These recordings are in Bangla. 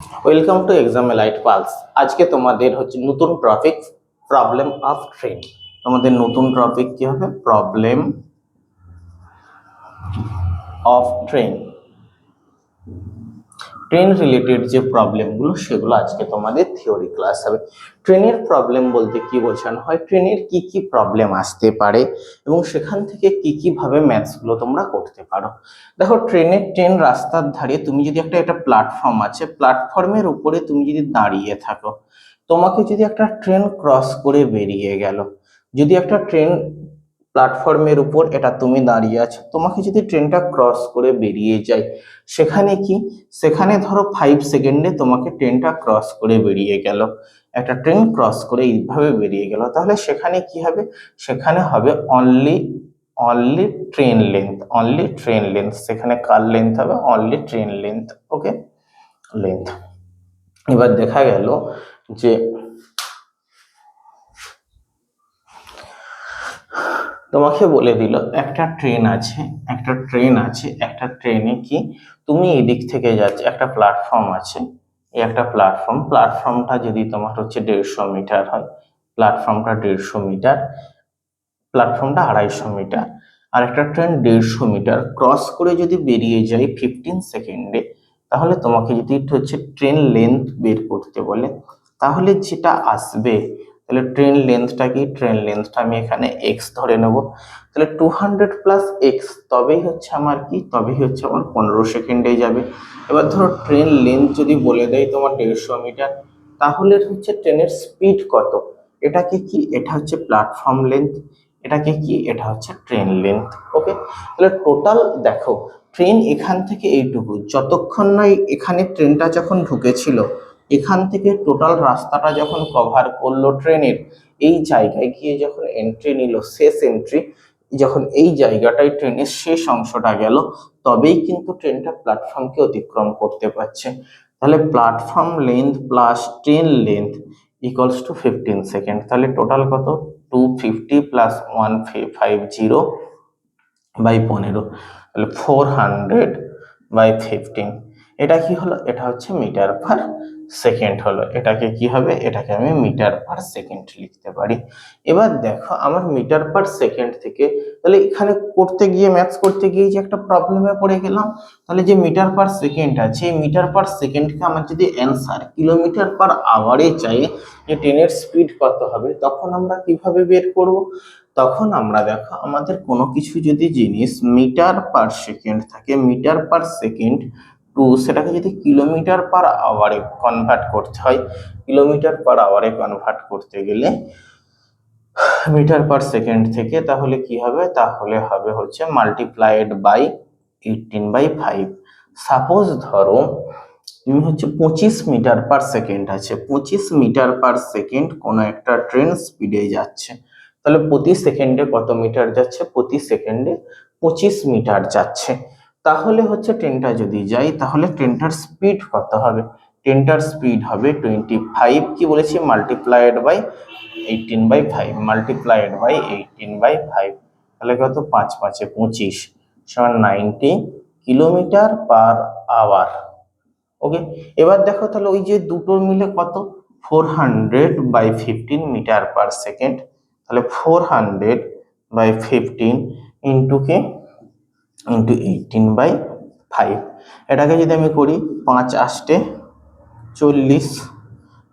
Welcome to exam elite pulse. আজকে তোমাদের হচ্ছে নতুন টপিক প্রবলেম অফ ট্রেন। তোমাদের নতুন টপিক কি হবে? Problem of train. Train related যে প্রবলেমগুলো সেগুলো আজকে তোমাদের থিওরি ক্লাস হবে। ট্রেনের প্রবলেম বলতে কি বোঝানো হয়, ট্রেনের কি কি প্রবলেম আসতে পারে এবং সেখান থেকে কি কি ভাবে ম্যাথসগুলো তোমরা করতে পারো। দেখো, ট্রেন রাস্তার ধারে, তুমি যদি একটা প্ল্যাটফর্ম আছে, প্ল্যাটফর্মের উপরে তুমি যদি দাঁড়িয়ে থাকো, তোমাকে যদি একটা ট্রেন ক্রস করে বেরিয়ে গেল, যদি একটা ট্রেন প্ল্যাটফর্মের উপর এটা তুমি দাঁড়িয়ে আছো, তোমাকে যদি ট্রেনটা ক্রস করে বেরিয়ে যায়, সেখানে কি, সেখানে ধরো 5 সেকেন্ডে তোমাকে ট্রেনটা ক্রস করে বেরিয়ে গেল, একটা ট্রেন ক্রস করে এইভাবে বেরিয়ে গেল, তাহলে সেখানে কি হবে? সেখানে হবে অনলি অনলি ট্রেন লেন্থ। সেখানে কার লেন্থ হবে? Only train length. Okay, length. এবার দেখা গেল যে তোমাকে বলে দিল একটা ট্রেন আছে, একটা ট্রেনে কি, তুমি এদিক থেকে যাচ্ছে, একটা প্ল্যাটফর্ম আছে, এই একটা প্ল্যাটফর্মটা যদি তোমার হচ্ছে 150 মিটার হয়, প্ল্যাটফর্মটা 250 মিটার, আর একটা ট্রেন 150 মিটার ক্রস করে যদি বেরিয়ে যায় 15 সেকেন্ডে, তাহলে তোমাকে যদি একটু হচ্ছে ট্রেন লেন্থ বের করতে বলে, তাহলে যেটা আসবে, তাহলে ট্রেন লেন্থটা আমি এখানে এক্স ধরে নেব। তাহলে 200 + এক্স, তবেই হচ্ছে আমার 15 সেকেন্ডে যাবে। এবার ধরো ট্রেন লেন্থ যদি বলে দেয় তোমার 150 মিটার, তাহলে হচ্ছে ট্রেনের স্পিড কত? এটাকে কি, এটা হচ্ছে প্ল্যাটফর্ম লেন্থ, এটাকে কি, এটা হচ্ছে ট্রেন লেন্থ। ওকে, তাহলে টোটাল দেখো, ট্রেন এখান থেকে এইটুকু, যতক্ষণ না এখানে ট্রেনটা যখন ঢুকেছিল, এখান থেকে টোটাল রাস্তাটা যখন কভার করলো ট্রেনের, এই জায়গায় গিয়ে যখন এন্ট্রি নিল, শেষ এন্ট্রি, যখন এই জায়গাটায় ট্রেনের শেষ অংশটা গেল, তবেই কিন্তু ট্রেনটা প্ল্যাটফর্মকে অতিক্রম করতে পারছে। তাহলে platform length plus train length equals to 15 second. তাহলে টোটাল কত? 250 + 150/15, তাহলে 400/15। এটা কি হলো? এটা হচ্ছে মিটার পার সেকেন্ড হলো। এটাকে কি হবে? এটাকে আমি মিটার পার সেকেন্ড লিখতে পারি। এবার দেখো, আমার মিটার পার সেকেন্ড থেকে, তাহলে এখানে ম্যাথস করতে গিয়ে যে একটা প্রবলেমে পড়ে গেলাম। তাহলে যে মিটার পার সেকেন্ড আছে, এই মিটার পার সেকেন্ডকে আমার যদি অ্যান্সার কিলোমিটার পার আওয়ারে চাই, যে ট্রেনের স্পিড কত হবে, তখন আমরা কিভাবে বের করব? তখন আমরা দেখো, আমাদের কোনো কিছু যদি জিনিস মিটার পার সেকেন্ড থাকে, মিটার পার সেকেন্ড টু সেটাকে যদি কিলোমিটার পার আওয়ারে কনভার্ট করতে হয়, কিলোমিটার পার আওয়ারে কনভার্ট করতে গেলে মিটার পার সেকেন্ড থেকে, তাহলে কি হবে? তাহলে হবে হচ্ছে মাল্টিপ্লাইড বাই 18/5। সাপোজ ধরো তুমি হচ্ছে 25 মিটার পার সেকেন্ড আছে, 25 মিটার পার সেকেন্ড কোনো একটা ট্রেন স্পিডে যাচ্ছে, তাহলে প্রতি সেকেন্ডে কত মিটার যাচ্ছে? প্রতি সেকেন্ডে 25 মিটার যাচ্ছে। তাহলে হচ্ছে ট্রেনটা যদি যায়, তাহলে ট্রেনটার স্পিড কত হবে? ট্রেনটার স্পিড হবে 25, কি বলেছি, মাল্টিপ্লাইড বাই 18/5, তাহলে কত? 5×5 = 25 সমান 90 কিলোমিটার পার আওয়ার। ওকে, এবার দেখো, তাহলে ওই যে দুটোর মিলে কত? 400/15 মিটার পার সেকেন্ড। তাহলে 400/15 ইন্টু 18/5। এটাকে যদি আমি করি, 5×8 = 40,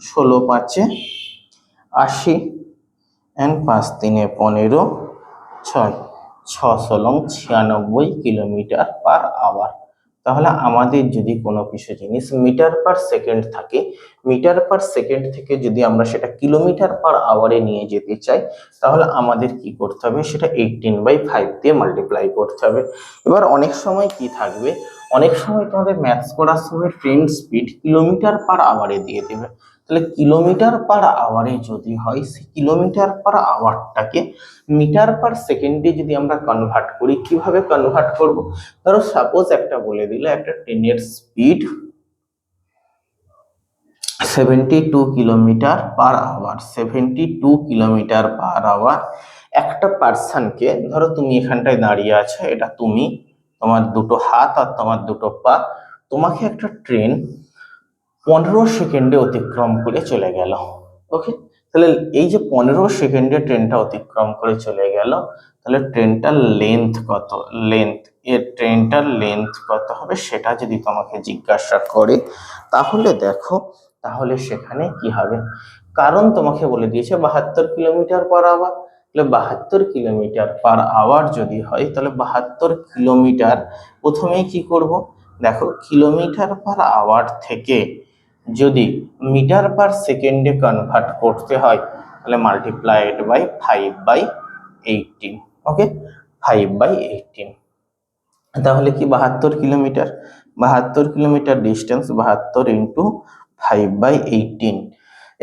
16×5 = 80, এন্ড 5×3 = 15, 6×6=96 কিলোমিটার পার আওয়ার। তাহলে আমাদের যদি কোনো কিছু জিনিস মিটার পার সেকেন্ড থাকে, মিটার পার সেকেন্ড থেকে যদি আমরা সেটা কিলোমিটার পার আওয়ারে নিয়ে যেতে চাই, তাহলে আমাদের কি করতে হবে? সেটা 18/5 দিয়ে মাল্টিপ্লাই করতে হবে। এবার অনেক সময় কি থাকবে, অনেক সময় তোমাদের ম্যাথস করার সময় ট্রেন স্পিড কিলোমিটার পার আওয়ারে দিয়ে দেবে। তাহলে কিলোমিটার পার আওয়ারে যদি হয়, সেই কিলোমিটার পার আওয়ারটাকে মিটার পার সেকেন্ডে যদি আমরা কনভার্ট করি, কিভাবে কনভার্ট করব? ধরো সাপোজ একটা বলে দিল একটা ট্রেনের speed 72 kilometre per hour, 72 kilometre per hour. একটা পার্সনকে, ধরো তুমি এখানটায় দাঁড়িয়ে আছো, এটা তুমি, তোমার দুটো হাত আর তোমার দুটো পা, তোমাকে একটা ট্রেন 15 সেকেন্ডে অতিক্রম করে চলে গেল। ওকে, তাহলে এই যে 15 সেকেন্ডে ট্রেনটা অতিক্রম করে চলে গেল, তাহলে ট্রেনটার লেন্থ কত, ট্রেনটার লেন্থ কত হবে সেটা যদি তোমাকে জিজ্ঞাসা করে, তাহলে দেখো, তাহলে সেখানে কি হবে, কারণ তোমাকে বলে দিয়েছে 72 কিলোমিটার পার আওয়ার। তাহলে 72 কিলোমিটার পার আওয়ার যদি হয়, তাহলে 72 কিলোমিটার, প্রথমেই কি করব, দেখো কিলোমিটার পার আওয়ার থেকে যদি মিটার পার সেকেন্ডে কনভার্ট করতে হয়, তাহলে মাল্টিপ্লাইড বাই 5/18। ওকে, 5/18, তাহলে কি 72 কিলোমিটার, 72 কিলোমিটার ডিস্টেন্স, 72 ইন্টু 5/18,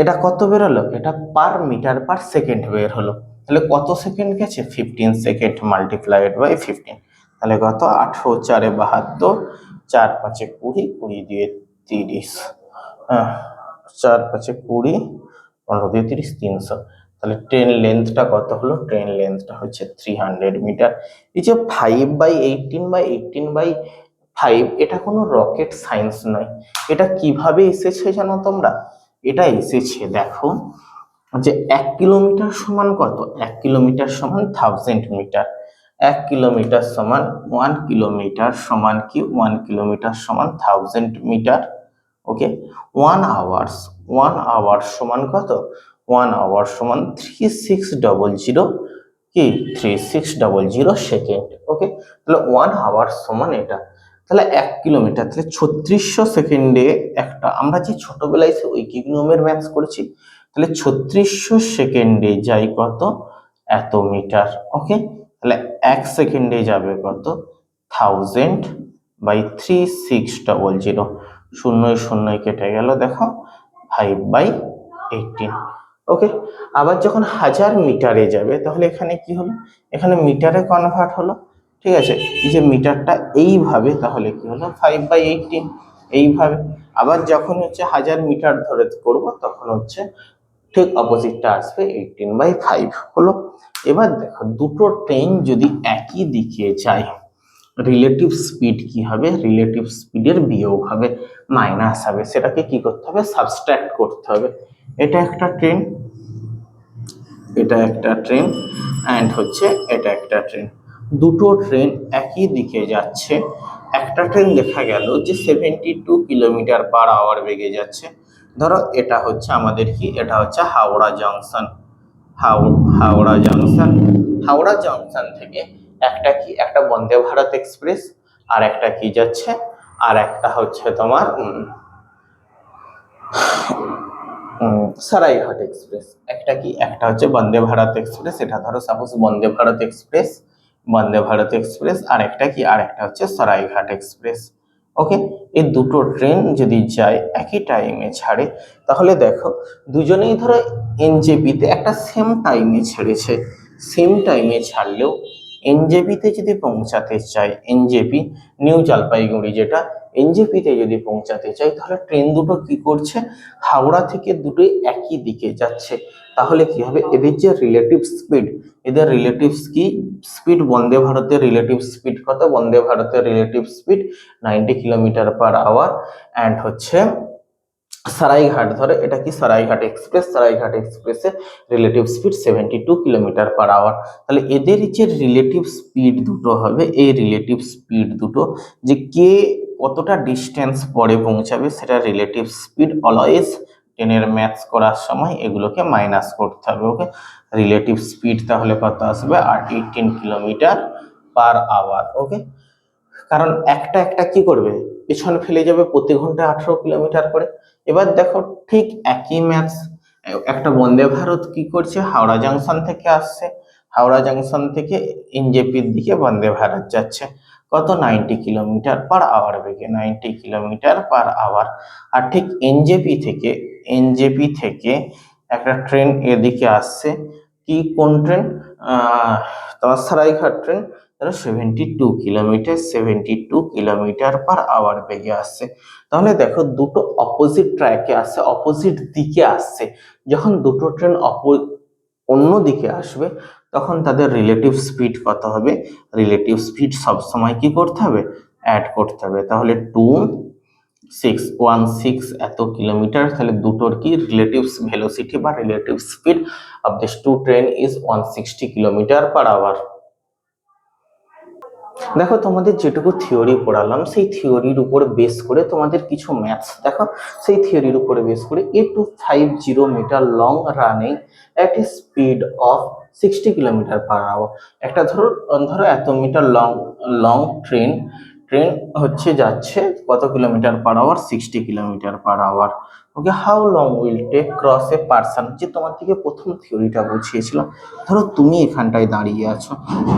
এটা কত বেরোলো, এটা পার মিটার পার সেকেন্ড বের হলো। তাহলে কত সেকেন্ড গেছে, 15 সেকেন্ড মাল্টিপ্লাইড বাই 15, তাহলে কত, 18 4 72, 4 5 20, 20 দিয়ে 30, 4 5 20, 15 দিয়ে 30, 300। তাহলে ট্রেন লেন্থটা কত হলো, ট্রেন লেন্থটা হচ্ছে 300 মিটার। এই যে 5/18/18/5, এটা কোনো রকেট সায়েন্স নয়। এটা কিভাবে এসেছে জানো তোমরা, এটা এসেছে দেখো, যে 1 কিলোমিটার সমান কত, 1 কিলোমিটার সমান 1000 মিটার, 1 কিলোমিটার সমান 1 কিলোমিটার সমান কি, 1 কিলোমিটার সমান 1000 মিটার। ওকে, 1 আওয়ার্স, 1 আওয়ার সমান কত, 1 আওয়ার সমান 3600 কি, 3600 সেকেন্ড। ওকে, তাহলে 1 আওয়ার সমান এটা, তাহলে 1 কিলোমিটার, তাহলে 3600 সেকেন্ডে একটা, আমরা যে ছোটবেলায় ঐকিক নিয়মের ম্যাথস করেছি, তাহলে 3600 সেকেন্ডে যাই কত, এত মিটার। ওকে, তাহলে 1 সেকেন্ডে যাবে কত, 1000/3600, শূন্য শূন্য কেটে গেল, দেখো 5/18। ওকে, আবার যখন 1000 মিটারে যাবে, তাহলে এখানে কি হলো, এখানে মিটারে কনভার্ট হলো। ঠিক আছে, এই যে মিটারটা এইভাবে, তাহলে কি হলো 5/18 এইভাবে। আবার যখন হচ্ছে 1000 মিটার ধরে করব, তখন হচ্ছে ঠিক অপোজিটটা আসবে, 18/5 হলো। এবার দেখো, দুটো ট্রেন যদি একই দিকে যায়, রিলেটিভ স্পিড কি হবে, রিলেটিভ স্পিডের বিয়োগ হবে, মাইনাস হবে, সেটাকে কি করতে হবে, সাবস্ট্রাক্ট করতে হবে। এটা একটা ট্রেন, এটা একটা ট্রেন, অ্যান্ড হচ্ছে এটা একটা ট্রেন, দুটো ট্রেন একই দিকে যাচ্ছে। একটা ট্রেন দেখা গেল যে 72 কিলোমিটার/আওয়ার বেগে যাচ্ছে। ধরো এটা হচ্ছে আমাদের কি, এটা হচ্ছে Howrah junction, Howrah junction, Howrah junction থেকে একটা কি, একটা বন্দে ভারত এক্সপ্রেস, আর একটা কি যাচ্ছে, আর একটা হচ্ছে তোমার সরাইঘাট এক্সপ্রেস। একটা কি, একটা হচ্ছে বন্দে ভারত এক্সপ্রেস, এটা ধরো suppose Vande Bharat express, Vande Bharat express, আর একটা কি, আর একটা হচ্ছে সরাইঘাট এক্সপ্রেস। ওকে, এই দুটো ট্রেন যদি যায়, একই টাইমে ছাড়ে, তাহলে দেখো দুজনেই ধরো এনজেপিতে একটা সেম টাইমে ছেড়েছে, সেম টাইমে ছাড়লেও এনজেপিতে যদি পৌঁছাতে চাই, এনজেপি নিউ জলপাইগুড়ি যেটা, এনজেপিতে যদি পৌঁছাতে চাই, তাহলে ট্রেন দুটো কি করছে, হাওড়া থেকে দুটোই একই দিকে যাচ্ছে। তাহলে কি হবে, এদের যে রিলেটিভ স্পিড, এদের রিলেটিভ কি স্পিড, বন্দে ভারতের রিলেটিভ স্পিড কত, বন্দে ভারতের রিলেটিভ স্পিড 90 কিলোমিটার/আওয়ার, অ্যান্ড হচ্ছে সরাইঘাট, ধরো এটা কি সরাইঘাট এক্সপ্রেস, সরাইঘাট এক্সপ্রেসের রিলেটিভ স্পিড 72 কিলোমিটার/আওয়ার। তাহলে এদের যে রিলেটিভ স্পিড দুটো হবে, এই রিলেটিভ স্পিড দুটো, যে কে কতটা ডিস্টেন্স পরে পৌঁছাবে, সেটা রিলেটিভ স্পিড অলওয়েজ ট্রেনের ম্যাথস করার সময় এগুলোকে মাইনাস করতে হবে। ওকে, রিলেটিভ স্পিড তাহলে কত আসবে, 18 কিলোমিটার/আওয়ার। ওকে, কারণ একটা একটা কি করবে, পেছনে ফেলে যাবে, প্রতি ঘন্টায় 18 কিলোমিটার করে। এবার দেখো ঠিক একই ম্যাথস, একটা বন্দে ভারত কি করছে, হাওড়া জংশন থেকে আসছে, হাওড়া জংশন থেকে এনজেপির দিকে বন্দে ভারত যাচ্ছে, কত, 90 কিলোমিটার/আওয়ার বেগে, 90 কিলোমিটার/আওয়ার। আর ঠিক এনজেপি থেকে একটা ট্রেন এদিকে আসছে, কি কোন ট্রেন, তোমার সরাইঘাট ট্রেন, তাহলে 72 কিলোমিটার/আওয়ার বেগে আসছে। তাহলে দেখো দুটো অপোজিট ট্র্যাকে আসছে, অপোজিট দিকে আসছে। যখন দুটো ট্রেন অন্য দিকে আসবে, তখন তাদের রিলেটিভ স্পিড কত হবে, রিলেটিভ স্পিড সবসময় কি করতে হবে, অ্যাড করতে হবে। তাহলে 2 616 এত কিলোমিটার, তাহলে দুটোর কি রিলেটিভ ভেলোসিটি বা relative speed of this two train is 160 kilometre per hour. দেখো তোমাদের যেটুকু থিওরি পড়ালাম সেই থিওরির উপর বেস করে তোমাদের কিছু ম্যাথস দেখো, সেই থিওরির উপরে বেস করে A250 metre long running at a speed of 60 kilometre per hour. একটা ধরো ধরো এত metre long long train train হচ্ছে যাচ্ছে কত kilometre per hour, 60 kilometre per hour. Okay, how long will take cross a person, যে তোমার থেকে প্রথম থিওরিটা বুঝিয়েছিলাম। ধরো তুমি এখানটায় দাঁড়িয়ে আছো,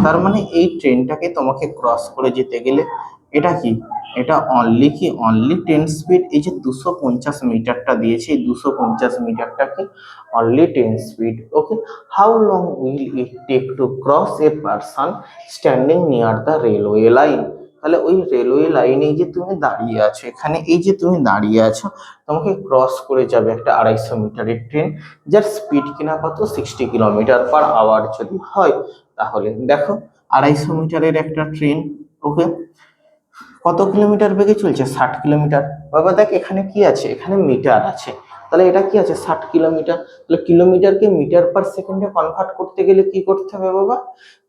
তার মানে এই ট্রেনটাকে তোমাকে ক্রস করে যেতে গেলে এটা কি, এটা অনলি 10 স্পিড। এই যে 250 মিটারটা দিয়েছে, এই 250 মিটারটাকে only 10 speed. Okay, how long will it take to cross a person standing near the railway line. তাহলে ওই রেলওয়ে লাইনে যে তুমি দাঁড়িয়ে আছো, এখানে এই যে তুমি দাঁড়িয়ে আছো, তোমাকে ক্রস করে যাবে একটা 250 মিটারের ট্রেন, যার স্পিড কিনা কত, 60 কিলোমিটার পার আওয়ার যদি হয়। তাহলে দেখো 250 মিটারের একটা ট্রেন, ওকে, কত কিলোমিটার বেগে চলছে, 60 কিলোমিটার। বাবা দেখ এখানে কি আছে, এখানে মিটার আছে, তাহলে এটা কি আছে, 60 কিলোমিটার। তাহলে কিলোমিটারকে মিটার পার সেকেন্ডে কনভার্ট করতে গেলে কি করতে হবে বাবা,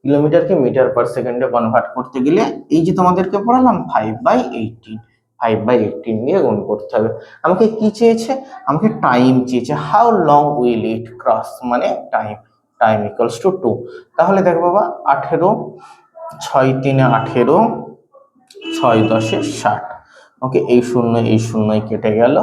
কিলোমিটারকে মিটার পার সেকেন্ডে কনভার্ট করতে গেলে এই যে তোমাদেরকে পড়ালাম 5/18, 5/18 দিয়ে গুণ করতে হবে। আমাকে কি চেয়েছে, আমাকে টাইম চেয়েছে, how long will it cross, মানে টাইম, টাইম ইকুয়ালস টু 2। তাহলে দেখ বাবা 18, 6×3 = 18, 6×10 = 60। ওকে, এই শূন্যই কেটে গেল,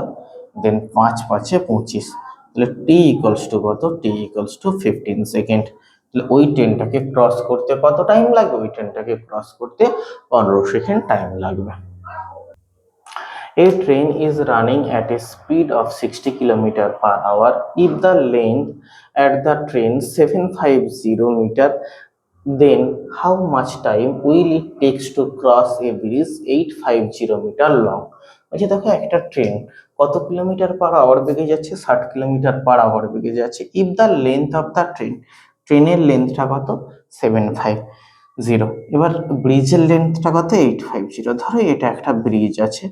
দেন 5×5 = 25। তাহলে টি ইকুয়ালস টু কত, টি ইকুয়ালস টু 15 সেকেন্ড। তাহলে ওই ট্রেনটাকে ক্রস করতে কত টাইম লাগবে, ওই ট্রেনটাকে ক্রস করতে 15 সেকেন্ড টাইম লাগবে। A train is running at a speed of 60 kilometers per hour. If the length at the train 750 meter, then how much time will it takes to cross a bridge 850 meter long? আচ্ছা দেখো একটা ট্রেন কত কিলোমিটার পার আওয়ার বেগে যাচ্ছে, 60 কিলোমিটার পার আওয়ার বেগে যাচ্ছে। If the length of the train, ট্রেনের লেন্থটা কত, 750, এবার ব্রিজের লেন্থটা কত, 850। ধরো এটা একটা ব্রিজ আছে,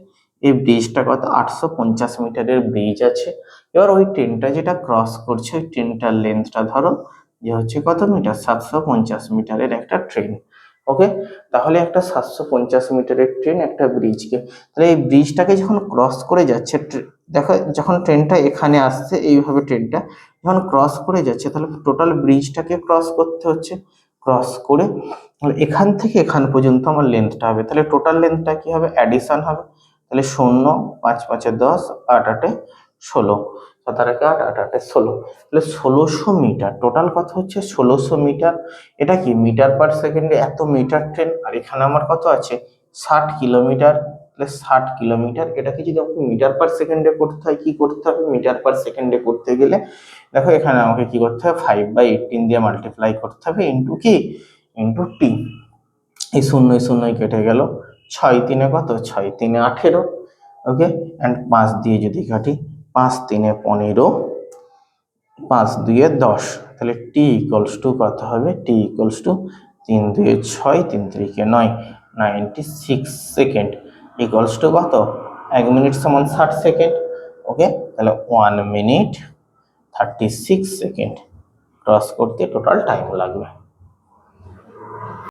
এই ব্রিজটা কত, 850 মিটারের ব্রিজ আছে। এবার ওই ট্রেনটা যেটা ক্রস করছে, ওই ট্রেনটার লেন্থটা ধরো যে হচ্ছে কত মিটার, 750 মিটারের একটা ট্রেন। ওকে, তাহলে একটা 750 মিটারের ট্রেন একটা ব্রিজকে, তাহলে এই ব্রিজটাকে যখন ক্রস করে যাচ্ছে, দেখো যখন ট্রেনটা এখানে আসছে, এইভাবে ট্রেনটা যখন ক্রস করে যাচ্ছে, তাহলে টোটাল ব্রিজটাকে ক্রস করতে হচ্ছে, ক্রস করে এখান থেকে এখান পর্যন্ত আমার লেন্থটা হবে। তাহলে টোটাল লেন্থটা কি হবে, অ্যাডিশন হবে। তাহলে 0, 5×5 = 10, 8×8 = 16, 7×8 = 8×8 = 16। তাহলে 1600 মিটার, টোটাল কথা হচ্ছে 1600 মিটার। এটা কি মিটার পার সেকেন্ডে, এত মিটার ট্রেন, আর এখানে আমার কত আছে, 60 কিলোমিটার। তাহলে 60 কিলোমিটার, এটাকে যদি আমাকে মিটার পার সেকেন্ডে করতে হয়, কি করতে হবে, মিটার পার সেকেন্ডে করতে গেলে দেখো এখানে আমাকে কি করতে হবে, 5/18 দিয়ে মাল্টিপ্লাই করতে হবে, ইন্টু কি, ইন্টু টি। এই শূন্যই কেটে গেল, 6×3 কত, 6×3 = 18। ওকে, অ্যান্ড 5 দিয়ে যদি কাটি, 5×3 = 15, 5×2 = 10। তাহলে টি ইকুয়ালস টু কত হবে, T equals to 3×2 = 6, 3×3 = 9, 96 second equals to কত, 1 মিনিট সমান 60 সেকেন্ড। ওকে, তাহলে 1 মিনিট 36 সেকেন্ড ক্রস করতে টোটাল টাইম লাগবে।